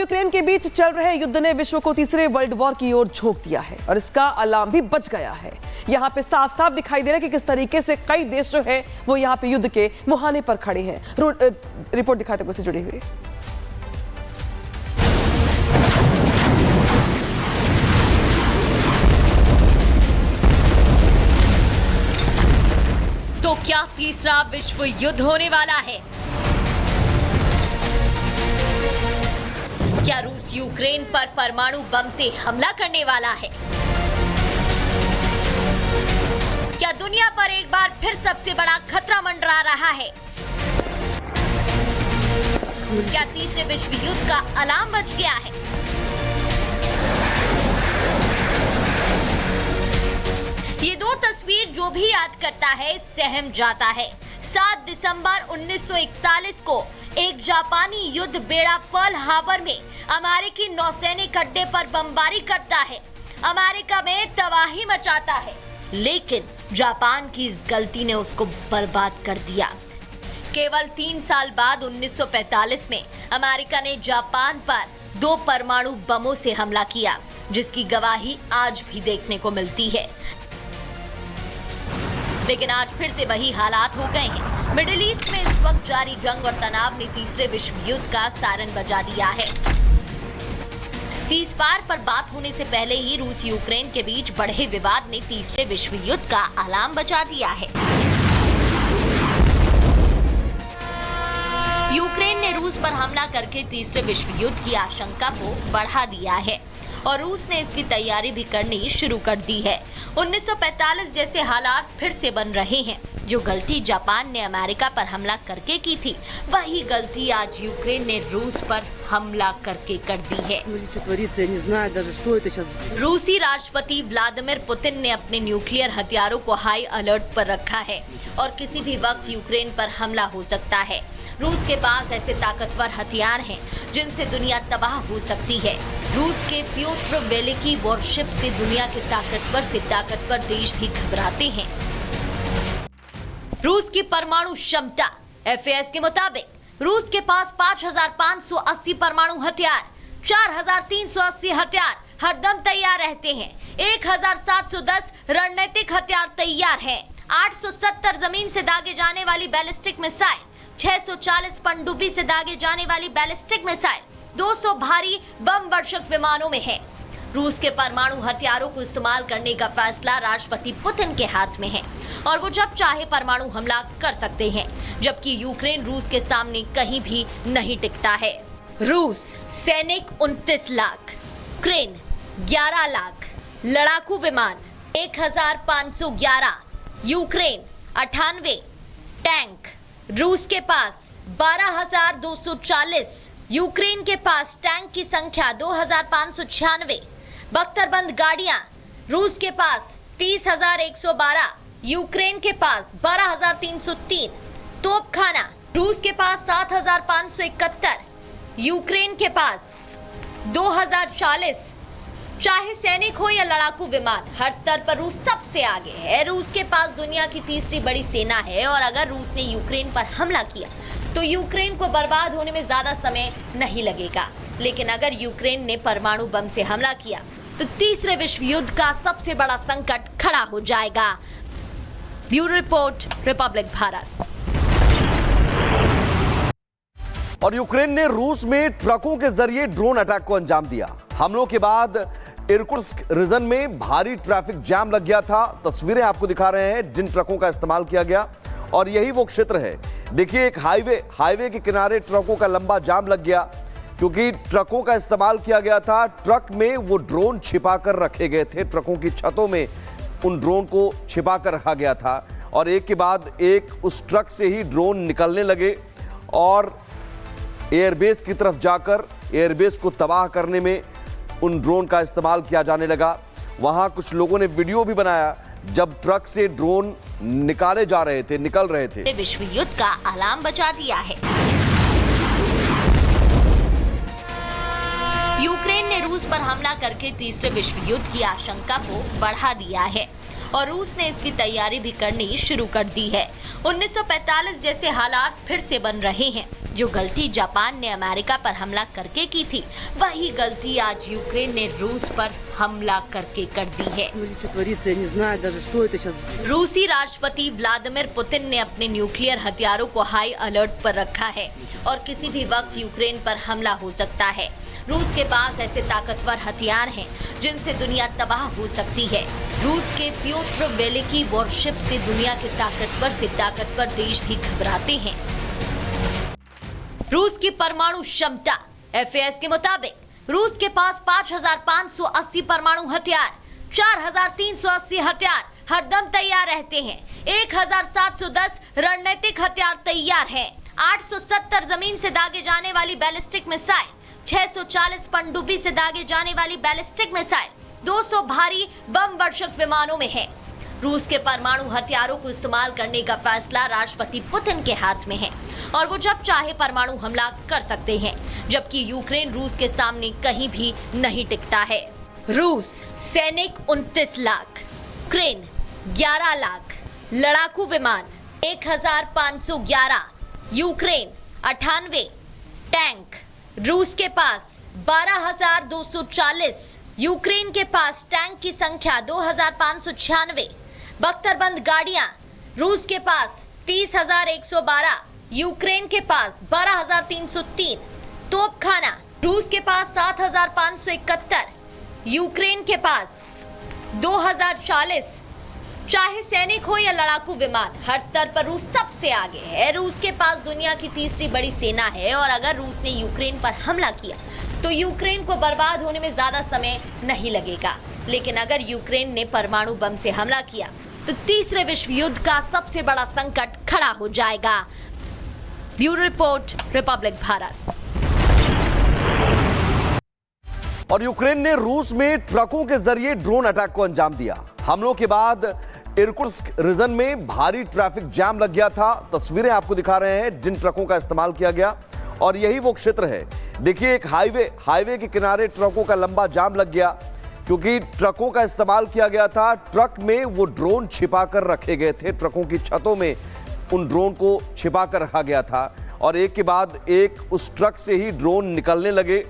Ukraine के बीच चल रहे युद्ध ने विश्व को तीसरे वर्ल्ड वॉर की ओर झोंक दिया है और इसका अलार्म भी बज गया है। यहाँ पे साफ साफ दिखाई दे रहा है कि किस तरीके से कई देश जो है वो यहाँ पे युद्ध के मुहाने पर खड़े हैं। रिपोर्ट दिखाते हैं, उससे जुड़ी हुई। तो क्या तीसरा विश्व युद्ध होने वाला है? क्या रूस यूक्रेन पर परमाणु बम से हमला करने वाला है? क्या दुनिया पर एक बार फिर सबसे बड़ा खतरा मंडरा रहा है? क्या तीसरे विश्व युद्ध का अलार्म बज गया है? ये दो तस्वीर जो भी याद करता है सहम जाता है। 7 दिसंबर 1941 को एक जापानी युद्ध बेड़ा पर्ल हार्बर में अमेरिकी नौसैनिक अड्डे पर बमबारी करता है, अमेरिका में तबाही मचाता है, लेकिन जापान की इस गलती ने उसको बर्बाद कर दिया। केवल 3 साल बाद 1945 में अमेरिका ने जापान पर 2 परमाणु बमों से हमला किया, जिसकी गवाही आज भी देखने को मिलती है। लेकिन आज फिर से वही हालात हो गए हैं। मिडिल ईस्ट में इस वक्त जारी जंग और तनाव ने तीसरे विश्व युद्ध का सारन बजा दिया है। सीज फायर पर बात होने से पहले ही रूस यूक्रेन के बीच बढ़े विवाद ने तीसरे विश्व युद्ध का अलार्म बजा दिया है। यूक्रेन ने रूस पर हमला करके तीसरे विश्व युद्ध की आशंका को बढ़ा दिया है और रूस ने इसकी तैयारी भी करनी शुरू कर दी है। 1945 जैसे हालात फिर से बन रहे हैं। जो गलती जापान ने अमेरिका पर हमला करके की थी, वही गलती आज यूक्रेन ने रूस पर हमला करके कर दी है। रूसी राष्ट्रपति व्लादिमीर पुतिन ने अपने न्यूक्लियर हथियारों को हाई अलर्ट पर रखा है और किसी भी वक्त यूक्रेन पर हमला हो सकता है। रूस के पास ऐसे ताकतवर हथियार हैं जिनसे दुनिया तबाह हो सकती है। रूस के प्योत्र वेलिकी वॉरशिप से दुनिया के ताकतवर से ताकतवर देश भी घबराते हैं। रूस की परमाणु क्षमता, एफएस के मुताबिक रूस के पास 5,580 परमाणु हथियार, 4,380 हथियार हरदम तैयार रहते हैं, 1,710 रणनीतिक हथियार तैयार हैं, 870 जमीन से दागे जाने वाली बैलिस्टिक मिसाइल, 640 पनडुब्बी से दागे जाने वाली बैलिस्टिक मिसाइल, 200 भारी बम वर्षक विमानों में है। रूस के परमाणु हथियारों को इस्तेमाल करने का फैसला राष्ट्रपति पुतिन के हाथ में है और वो जब चाहे परमाणु हमला कर सकते हैं, जबकि यूक्रेन रूस के सामने कहीं भी नहीं टिकता है। रूस सैनिक 29 लाख, यूक्रेन 11 लाख, लड़ाकू विमान 1,511, यूक्रेन 98, टैंक रूस के पास 12,240, यूक्रेन के पास टैंक की संख्या 2,596, बख्तरबंद गाड़ियां रूस के पास 30,112, यूक्रेन के पास 12,303, तोपखाना रूस के पास 7,571, यूक्रेन के पास 2,040। चाहे सैनिक हो या लड़ाकू विमान, हर स्तर पर रूस सबसे आगे है। रूस के पास दुनिया की तीसरी बड़ी सेना है और अगर रूस ने यूक्रेन पर हमला किया तो यूक्रेन को बर्बाद होने में ज्यादा समय नहीं लगेगा। लेकिन अगर यूक्रेन ने परमाणु बम से हमला किया तो तीसरे विश्व युद्ध का सबसे बड़ा संकट खड़ा हो जाएगा। Bureau report, Republic Bharat. और यूक्रेन ने रूस में ट्रकों के जरिए ड्रोन अटैक को अंजाम दिया। हमलों के बाद इरकुत्स्क रीजन में भारी ट्रैफिक जैम लग गया था। तस्वीरें आपको दिखा रहे हैं जिन ट्रकों का इस्तेमाल किया गया और यही वो क्षेत्र है। देखिए, एक हाईवे के किनारे ट्रकों का लंबा जाम लग गया क्योंकि ट्रकों का इस्तेमाल किया गया था। ट्रक में वो ड्रोन छिपा कर रखे गए थे, ट्रकों की छतों में उन ड्रोन को छिपा कर रखा गया था और एक के बाद एक उस ट्रक से ही ड्रोन निकलने लगे और एयरबेस की तरफ जाकर एयरबेस को तबाह करने में उन ड्रोन का इस्तेमाल किया जाने लगा। वहां कुछ लोगों ने वीडियो भी बनाया जब ट्रक से ड्रोन निकल रहे थे। विश्व युद्ध का अलार्म बजा दिया है। यूक्रेन ने रूस पर हमला करके तीसरे विश्व युद्ध की आशंका को बढ़ा दिया है और रूस ने इसकी तैयारी भी करनी शुरू कर दी है। 1945 जैसे हालात फिर से बन रहे हैं। जो गलती जापान ने अमेरिका पर हमला करके की थी, वही गलती आज यूक्रेन ने रूस पर हमला करके कर दी है। रूसी राष्ट्रपति व्लादिमीर पुतिन ने अपने न्यूक्लियर हथियारों को हाई अलर्ट पर रखा है और किसी भी वक्त यूक्रेन पर हमला हो सकता है। रूस के पास ऐसे ताकतवर हथियार हैं जिनसे दुनिया तबाह हो सकती है। रूस के प्योत्र वेलेकी वॉरशिप से दुनिया के ताकतवर देश भी घबराते हैं। रूस की परमाणु क्षमता। एफएएस के मुताबिक रूस के पास 5,580 परमाणु हथियार, 4,380 हथियार हरदम तैयार रहते हैं। 1,710 रणनीतिक हथियार तैयार हैं। 870 जमीन से दागे जाने वाली बैलिस्टिक मिसाइल, 640 पनडुब्बी से दागे जाने वाली बैलिस्टिक मिसाइल, 200 भारी बम वर्षक विमानों में है। रूस के परमाणु हथियारों को इस्तेमाल करने का फैसला राष्ट्रपति पुतिन के हाथ में है और वो जब चाहे परमाणु हमला कर सकते हैं, जबकि यूक्रेन रूस के सामने कहीं भी नहीं टिकता है। रूस सैनिक 29 लाख, यूक्रेन 11 लाख, लड़ाकू विमान 1,511, यूक्रेन 98, टैंक रूस के पास 12,240, यूक्रेन के पास टैंक की संख्या 2,596, बख्तरबंद गाड़ियां रूस के पास 30,112, यूक्रेन के पास 12,303, तोपखाना रूस के पास 7,571, यूक्रेन के पास 2,040। चाहे सैनिक हो या लड़ाकू विमान, हर स्तर पर रूस सबसे आगे है। रूस के पास दुनिया की तीसरी बड़ी सेना है और अगर रूस ने यूक्रेन पर हमला किया तो यूक्रेन को बर्बाद होने में ज्यादा समय नहीं लगेगा। लेकिन अगर यूक्रेन ने परमाणु बम से हमला किया तो तीसरे विश्व युद्ध का सबसे बड़ा संकट खड़ा हो जाएगा। Bureau report, Republic Bharat. और यूक्रेन ने रूस में ट्रकों के जरिए ड्रोन अटैक को अंजाम दिया। हमलों के बाद इरकुत्स्क रीजन में भारी ट्रैफिक जाम लग गया था। तस्वीरें आपको दिखा रहे हैं जिन ट्रकों का इस्तेमाल किया गया और यही वो क्षेत्र है। देखिए, एक हाईवे के किनारे ट्रकों का लंबा जाम लग गया क्योंकि ट्रकों का इस्तेमाल किया गया था। ट्रक में वो ड्रोन छिपा कर रखे गए थे, ट्रकों की छतों में उन ड्रोन को छिपा कर रखा गया था और एक के बाद एक उस ट्रक से ही ड्रोन निकलने लगे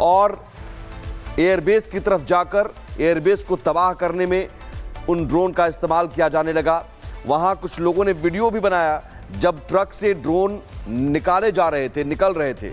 और एयरबेस की तरफ जाकर एयरबेस को तबाह करने में उन ड्रोन का इस्तेमाल किया जाने लगा। वहां कुछ लोगों ने वीडियो भी बनाया जब ट्रक से ड्रोन निकल रहे थे।